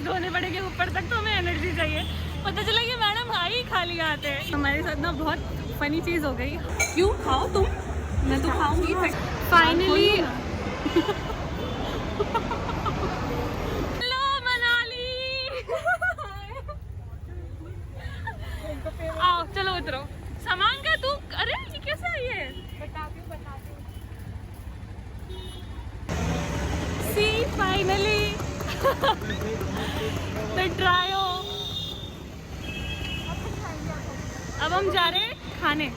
धोने पड़ेंगे ऊपर तक, तो हमें एनर्जी चाहिए। पता चला कि मैडम हाई खाली आते हैं। हमारे साथ ना बहुत फनी चीज़ हो गई। क्यों खाओ तुम, मैं तो खाऊंगी। Finally hello Manali. आओ चलो उतरो। सामान का तू, अरे ये कैसे आई है? बताती हूँ। सी फाइनली द ट्रायो। अब हम जा रहे हैं खाने।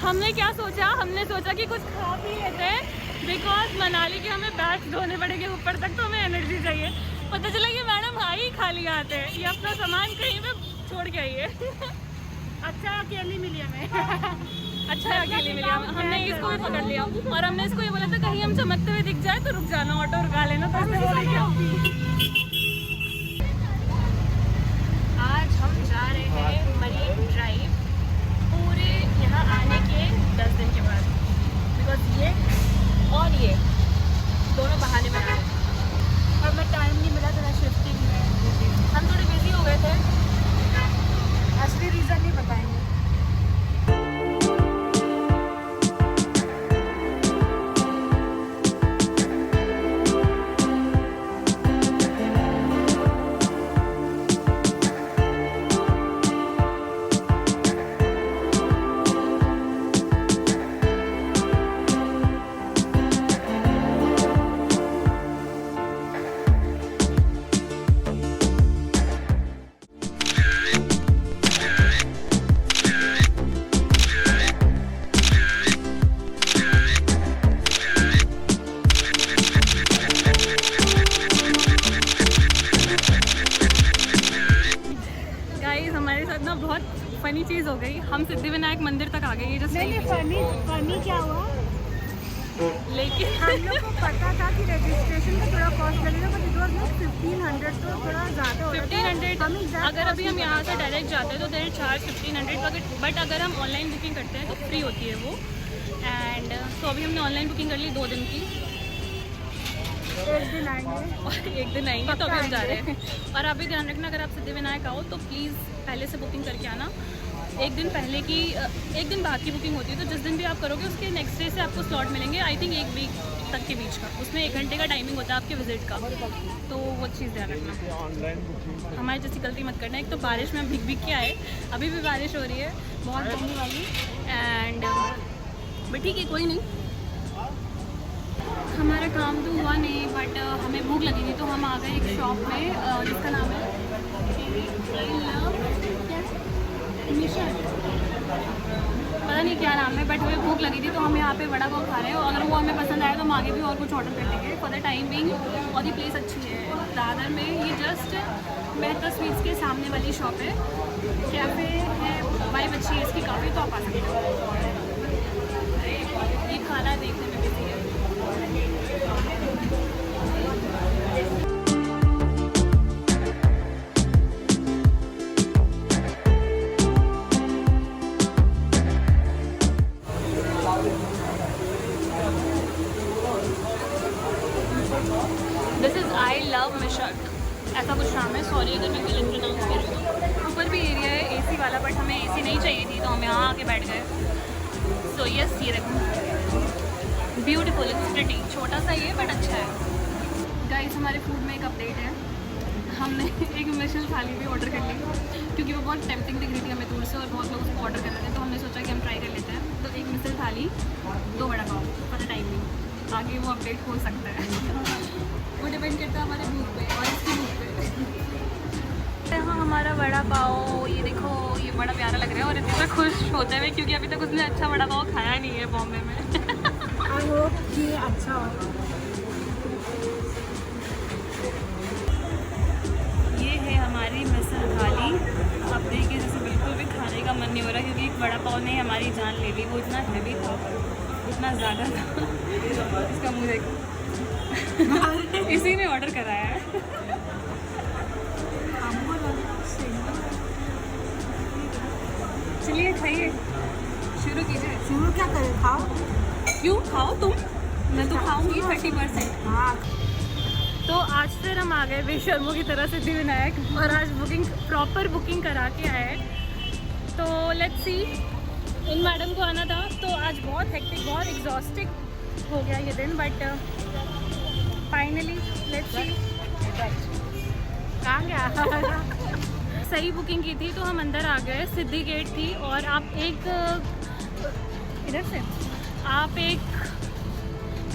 हमने क्या सोचा, हमने सोचा कि कुछ खा पी लेते हैं, बिकॉज मनाली के हमें बैग्स धोने पड़ेंगे ऊपर तक, तो हमें एनर्जी चाहिए। पता चला कि मैडम हाई खाली आते हैं, ये अपना सामान कहीं पे छोड़ के आई है। अच्छा अकेली मिली हमें। अच्छा अकेली मिली हमें। हमने इसको भी पकड़ लिया और हमने इसको ये बोला था कहीं हम चमकते हुए दिख जाए तो रुक जाना, ऑटो रुका लेना। तो इसने बोला क्या, आज हम जा रहे हैं मरीन ड्राइव पूरे यहाँ आने के 10 दिन के बाद, बिकॉज ये और ये दोनों बहाने बना रहे हैं और मैं टाइम नहीं मिला थोड़ा शिफ्टिंग में, हम थोड़े बिजी हो गए थे। असली रीज़न नहीं बताएंगे। फनी चीज़ हो गई, हम सिद्धिविनायक मंदिर तक आ गए। ये जो नहीं फनी क्या हुआ, लेकिन हम लोग को पता था कि रजिस्ट्रेशन का थोड़ा कॉस्ट लगेगा, बट इट वाज नॉट 1500, तो थोड़ा ज़्यादा हो रहा था। 1500 अगर अभी हम यहाँ से डायरेक्ट जाते हैं तो देर चार्ज 1500, बट अगर हम ऑनलाइन बुकिंग करते हैं तो फ्री होती है वो। एंड तो अभी हमने ऑनलाइन बुकिंग कर ली 2 दिन की, एक दिन आएंगे और एक दिन आएंगे, तो अभी हम जा रहे हैं। और अभी ध्यान रखना, अगर आप सिद्धिविनायक आओ तो प्लीज़ पहले से बुकिंग करके आना। एक दिन पहले की, एक दिन बाद की बुकिंग होती है, तो जिस दिन भी आप करोगे उसके नेक्स्ट डे से आपको स्लॉट मिलेंगे, आई थिंक 1 वीक तक के बीच का। उसमें 1 घंटे का टाइमिंग होता है आपके विजिट का, तो वो चीज़ ध्यान रखना। हमारी जैसी गलती मत करना। एक तो बारिश में हम भीग के आए, अभी भी बारिश हो रही है बहुत गर्मी वाली, एंड बट ठीक है कोई नहीं। हमारा काम तो हुआ नहीं, बट हमें भूख लगी थी, तो हम आ गए एक शॉप में जिसका नाम है मिशन, पता नहीं क्या नाम है, बट हमें भूख लगी थी तो हम यहाँ पे वड़ा पाव खा रहे हैं। अगर वो हमें पसंद आए तो हम आगे भी और कुछ ऑर्डर कर लेंगे फॉर द टाइम बिंग। और ये प्लेस अच्छी है दादर में, ये जस्ट मेहता स्वीट्स के सामने वाली शॉप है, कैफ़े है, वाइब अच्छी है इसकी काफ़ी, तो आप आ सकते हो। ये खाना देखने में भी है। दिस इज़ आई लव मिशक, ऐसा कुछ नाम है। सॉरी अगर मैं गलत प्रोनाउंस कर रही हूँ। ऊपर भी एरिया है एसी वाला, बट हमें एसी नहीं चाहिए थी तो हम यहाँ आके बैठ गए। सो यस, ये देखो ब्यूटीफुल, इट्स प्रिटी, छोटा सा ये बट अच्छा है। गाइस हमारे फूड में एक अपडेट है, हमने एक मिशेल थाली भी ऑर्डर कर ली, क्योंकि वो बहुत टेम्पटिंग दिख रही थी हमें दूर से और बहुत लोग उसको ऑर्डर कर रहे थे, तो हमने सोचा कि हम ट्राई कर लेते हैं। तो एक मिशेल थाली, 2 vada pav for the timing. आगे वो अपडेट हो सकता है, वो डिपेंड करता है हमारे भूख पे और इसकी भूख पे। यहाँ हमारा वड़ा पाव, ये देखो, ये बड़ा प्यारा लग रहा है और इतना खुश होते हुए, क्योंकि अभी तक उसने अच्छा वड़ा पाव खाया नहीं है बॉम्बे में। आई होप कि अच्छा हो। ये है हमारी मिसल थाली। अब देखिए जैसे बिल्कुल भी खाने का मन नहीं हो रहा, क्योंकि एक वड़ा पाव ने हमारी जान ले ली। वो इतना हैवी था, इतना ज़्यादा था, इसका मुँह देखो। इसी ने ऑर्डर कराया है। चलिए खाइए, शुरू कीजिए। शुरू क्या करें, खाओ। क्यों खाओ तुम, मैं तो खाऊंगी 30%। हाँ तो आज फिर हम आ गए बेशर्मों की तरह सिद्धिविनायक और आज प्रॉपर बुकिंग करा के आए। तो लेट्स सी, इन मैडम को आना था तो आज बहुत हेक्टिक, बहुत एग्जॉस्टिक हो गया ये दिन, बट फाइनली लेट्स सी। कहाँ गया? सही बुकिंग की थी तो हम अंदर आ गए। सिद्धि गेट थी और आप एक इधर से आप एक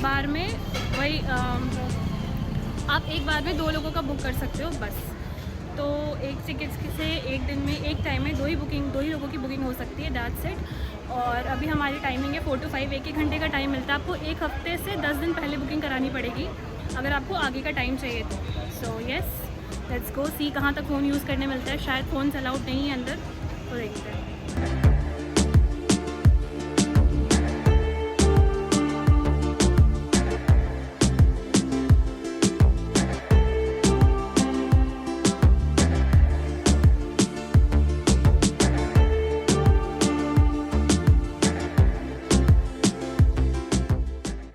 बार में वही आप एक बार में 2 लोगों का बुक कर सकते हो बस। तो एक टिकट से एक दिन में एक टाइम में 2 ही लोगों की बुकिंग हो सकती है, दैट्स इट। और अभी हमारी टाइमिंग है 4 to 5, 1 घंटे का टाइम मिलता है आपको। 1 हफ्ते से 10 दिन पहले बुकिंग करानी पड़ेगी अगर आपको आगे का टाइम चाहिए तो। सो येस, लेट्स गो सी कहाँ तक फ़ोन यूज़ करने मिलता है। शायद फ़ोन अलाउड नहीं है अंदर, तो देखते हैं।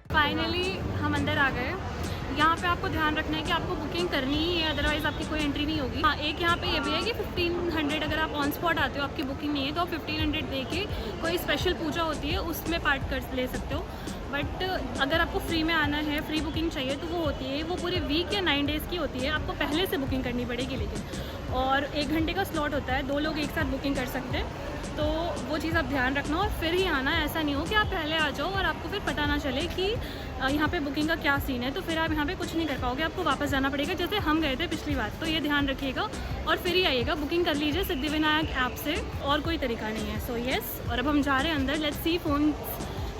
फाइनली हम अंदर आ गए। यहाँ पे आपको ध्यान रखना है कि आपको बुकिंग करनी ही है, अदरवाइज़ आपकी कोई एंट्री नहीं होगी। हाँ, एक यहाँ पे ये भी है कि 1500 अगर आप ऑन स्पॉट आते हो, आपकी बुकिंग नहीं है तो आप 1500 दे के कोई स्पेशल पूजा होती है उसमें पार्ट कर ले सकते हो। बट अगर आपको फ्री में आना है, फ्री बुकिंग चाहिए तो वो होती है, वो पूरे वीक या 9 डेज़ की होती है। आपको पहले से बुकिंग करनी पड़ेगी लेकिन, और 1 घंटे का स्लॉट होता है, 2 लोग एक साथ बुकिंग कर सकते हैं। तो वो चीज़ आप ध्यान रखना और फिर ही आना। ऐसा नहीं हो कि आप पहले आ जाओ और आपको फिर पता ना चले कि यहाँ पे बुकिंग का क्या सीन है, तो फिर आप यहाँ पे कुछ नहीं कर पाओगे, आपको वापस जाना पड़ेगा जैसे हम गए थे पिछली बार। तो ये ध्यान रखिएगा और फिर ही आइएगा। बुकिंग कर लीजिए सिद्धिविनायक ऐप से, और कोई तरीका नहीं है। सो येस, और अब हम जा रहे हैं अंदर। लेट्स सी, फ़ोन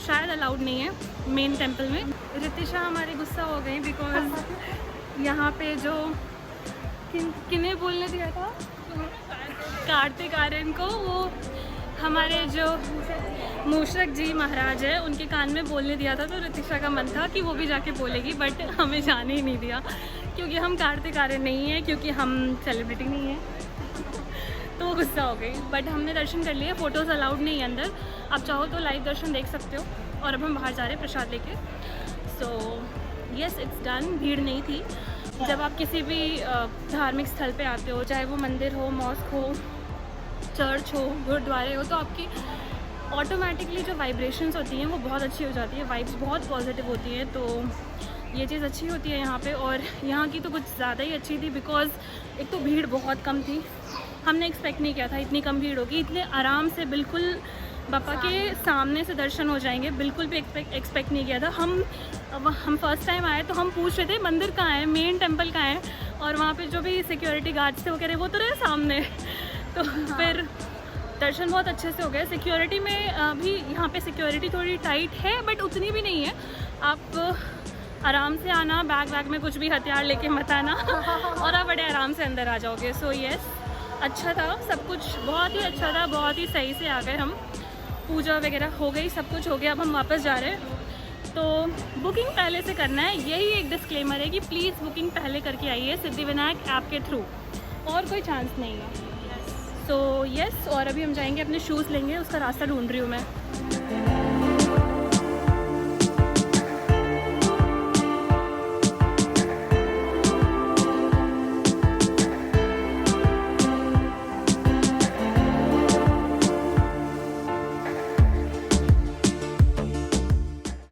शायद अलाउड नहीं है मेन टेम्पल में। रितिशा हमारी गुस्सा हो गई बिकॉज यहाँ पे जो किन्हें बोलने दिया था, कार्तिक आर्यन को, वो हमारे जो मूषक जी महाराज है उनके कान में बोलने दिया था। तो रितिशा का मन था कि वो भी जाके बोलेगी, बट हमें जाने ही नहीं दिया क्योंकि हम कार्तिक आर्यन नहीं है, क्योंकि हम सेलिब्रिटी नहीं है। तो गुस्सा हो गई, बट हमने दर्शन कर लिए। फ़ोटोज़ अलाउड नहीं है अंदर, आप चाहो तो लाइव दर्शन देख सकते हो। और अब हम बाहर जा रहे हैं प्रसाद लेके। So yes, it's done. भीड़ नहीं थी। जब आप किसी भी धार्मिक स्थल पे आते हो, चाहे वो मंदिर हो, मॉस्क हो, चर्च हो, गुरुद्वारे हो, तो आपकी ऑटोमेटिकली जो वाइब्रेशंस होती हैं वो बहुत अच्छी हो जाती है, वाइब्स बहुत पॉजिटिव होती हैं। तो ये चीज़ अच्छी होती है यहाँ पे। और यहाँ की तो कुछ ज़्यादा ही अच्छी थी बिकॉज़ एक तो भीड़ बहुत कम थी। हमने एक्सपेक्ट नहीं किया था इतनी कम भीड़ होगी। इतने आराम से बिल्कुल बापा के सामने से दर्शन हो जाएंगे, बिल्कुल भी एक्सपेक्ट नहीं किया था। हम फर्स्ट टाइम आए तो हम पूछ रहे थे मंदिर कहाँ है, मेन टेम्पल कहाँ है, और वहाँ पे जो भी सिक्योरिटी गार्ड्स थे वो कह रहे वो तो रहे सामने। तो फिर दर्शन बहुत अच्छे से हो गए। सिक्योरिटी में भी यहाँ पे सिक्योरिटी थोड़ी टाइट है, बट उतनी भी नहीं है। आप आराम से आना, बैग में कुछ भी हथियार लेके मत आना और आप बड़े आराम से अंदर आ जाओगे। सो येस, अच्छा था सब कुछ, बहुत ही अच्छा था, बहुत ही सही से आ गए हम। पूजा वगैरह हो गई, सब कुछ हो गया। अब हम वापस जा रहे हैं। तो बुकिंग पहले से करना है, यही एक डिस्क्लेमर है कि प्लीज़ बुकिंग पहले करके आइए सिद्धिविनायक ऐप के थ्रू, और कोई चांस नहीं है। सो येस, और अभी हम जाएंगे अपने शूज़ लेंगे, उसका रास्ता ढूंढ रही हूँ मैं।